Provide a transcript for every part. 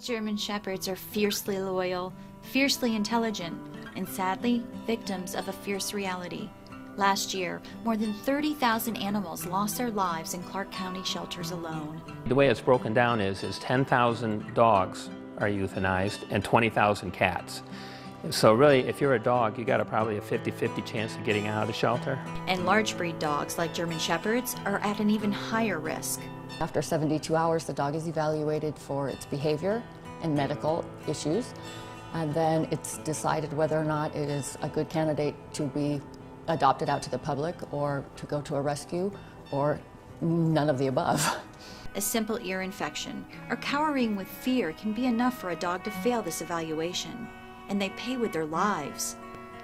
German Shepherds are fiercely loyal, fiercely intelligent, and sadly, victims of a fierce reality. Last year, more than 30,000 animals lost their lives in Clark County shelters alone. The way it's broken down is 10,000 dogs are euthanized and 20,000 cats. So really, if you're a dog, you got probably a 50-50 chance of getting out of the shelter. And large breed dogs like German Shepherds are at an even higher risk. After 72 hours, the dog is evaluated for its behavior and medical issues, and then it's decided whether or not it is a good candidate to be adopted out to the public or to go to a rescue or none of the above. A simple ear infection or cowering with fear can be enough for a dog to fail this evaluation, and they pay with their lives.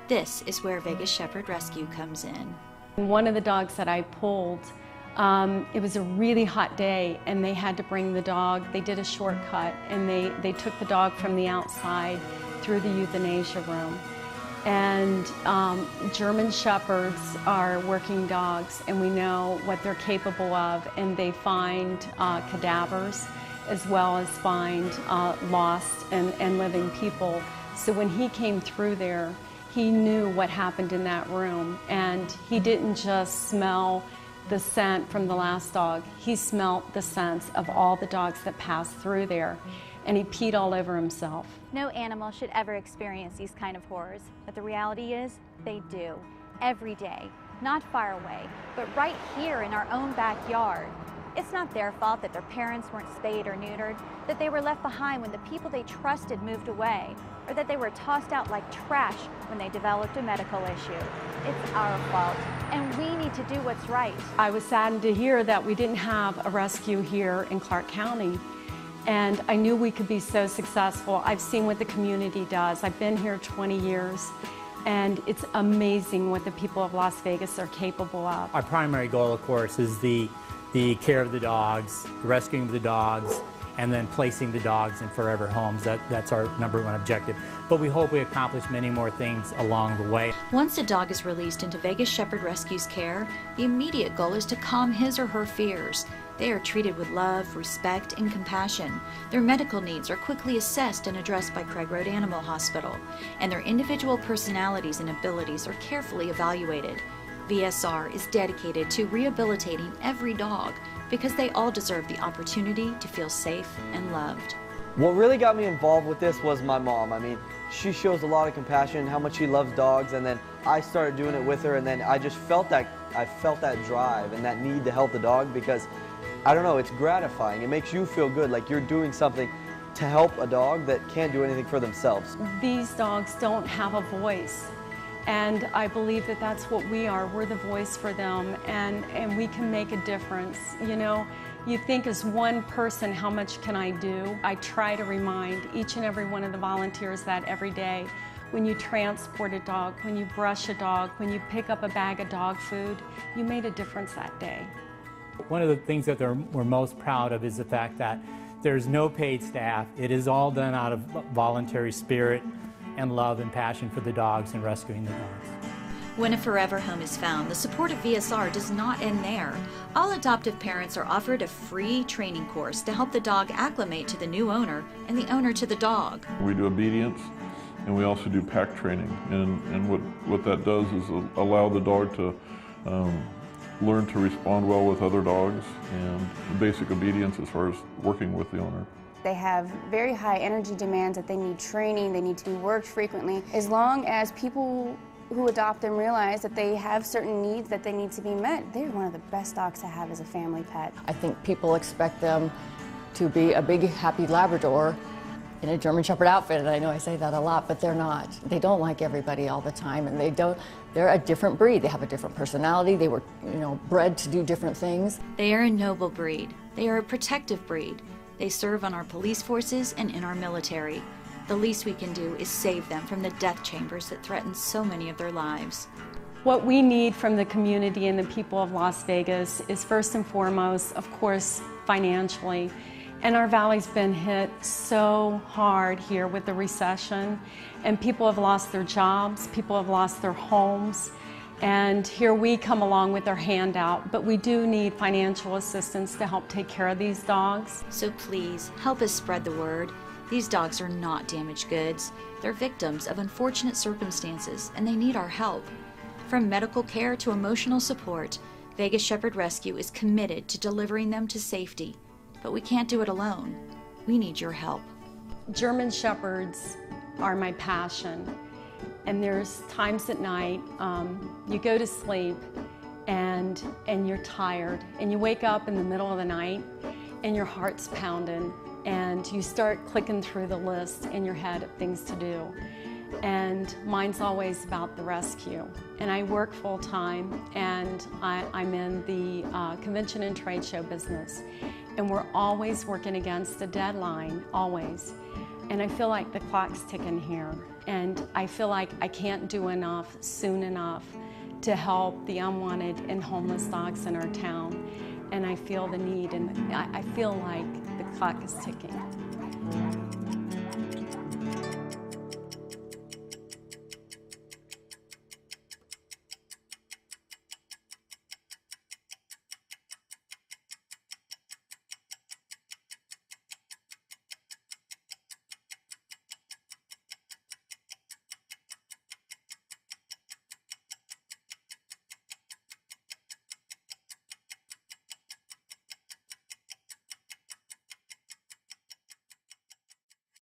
This is where Vegas Shepherd Rescue comes in. One of the dogs that I pulled, it was a really hot day and they had to bring the dog. They did a shortcut and they took the dog from the outside through the euthanasia room. And German Shepherds are working dogs, and we know what they're capable of, and they find cadavers as well as find lost and living people. So when he came through there, he knew what happened in that room, and he didn't just smell the scent from the last dog. He smelt the scents of all the dogs that passed through there, and he peed all over himself. No animal should ever experience these kind of horrors, but the reality is they do, every day, not far away, but right here in our own backyard. It's not their fault that their parents weren't spayed or neutered, that they were left behind when the people they trusted moved away, or that they were tossed out like trash when they developed a medical issue. It's our fault, and we need to do what's right. I was saddened to hear that we didn't have a rescue here in Clark County, and I knew we could be so successful. I've seen what the community does. I've been here 20 years, and it's amazing what the people of Las Vegas are capable of. Our primary goal, of course, is the care of the dogs, rescuing of the dogs, and then placing the dogs in forever homes. That's our #1 objective. But we hope we accomplish many more things along the way. Once a dog is released into Vegas Shepherd Rescue's care, the immediate goal is to calm his or her fears. They are treated with love, respect, and compassion. Their medical needs are quickly assessed and addressed by Craig Road Animal Hospital, and their individual personalities and abilities are carefully evaluated. VSR is dedicated to rehabilitating every dog because they all deserve the opportunity to feel safe and loved. What really got me involved with this was my mom. I mean, she shows a lot of compassion, how much she loves dogs, and then I started doing it with her, and then I just felt that drive and that need to help the dog because, I don't know, it's gratifying. It makes you feel good, like you're doing something to help a dog that can't do anything for themselves. These dogs don't have a voice, and I believe that that's what we are. We're the voice for them, and we can make a difference. You know, you think as one person, how much can I do? I try to remind each and every one of the volunteers that every day. When you transport a dog, when you brush a dog, when you pick up a bag of dog food, you made a difference that day. One of the things that we're most proud of is the fact that there's no paid staff. It is all done out of voluntary spirit and love and passion for the dogs and rescuing the dogs. When a forever home is found, the support of VSR does not end there. All adoptive parents are offered a free training course to help the dog acclimate to the new owner and the owner to the dog. We do obedience, and we also do pack training, and what that does is allow the dog to learn to respond well with other dogs, and basic obedience as far as working with the owner. They have very high energy demands that they need training, they need to be worked frequently. As long as people who adopt them realize that they have certain needs that they need to be met, they're one of the best dogs to have as a family pet. I think people expect them to be a big, happy Labrador in a German Shepherd outfit, and I know I say that a lot, but they're not. They don't like everybody all the time, and they're a different breed. They have a different personality. They were, bred to do different things. They are a noble breed. They are a protective breed. They serve on our police forces and in our military. The least we can do is save them from the death chambers that threaten so many of their lives. What we need from the community and the people of Las Vegas is first and foremost, of course, financially. And our valley's been hit so hard here with the recession, and people have lost their jobs, people have lost their homes, and here we come along with our hand out, but we do need financial assistance to help take care of these dogs. So please, help us spread the word. These dogs are not damaged goods. They're victims of unfortunate circumstances, and they need our help. From medical care to emotional support, Vegas Shepherd Rescue is committed to delivering them to safety. But we can't do it alone. We need your help. German Shepherds are my passion. And there's times at night you go to sleep and you're tired, and you wake up in the middle of the night and your heart's pounding, and you start clicking through the list in your head of things to do. And mine's always about the rescue. And I work full time, and I'm in the convention and trade show business. And we're always working against the deadline, always. And I feel like the clock's ticking here. And I feel like I can't do enough soon enough to help the unwanted and homeless dogs in our town. And I feel the need, and I feel like the clock is ticking.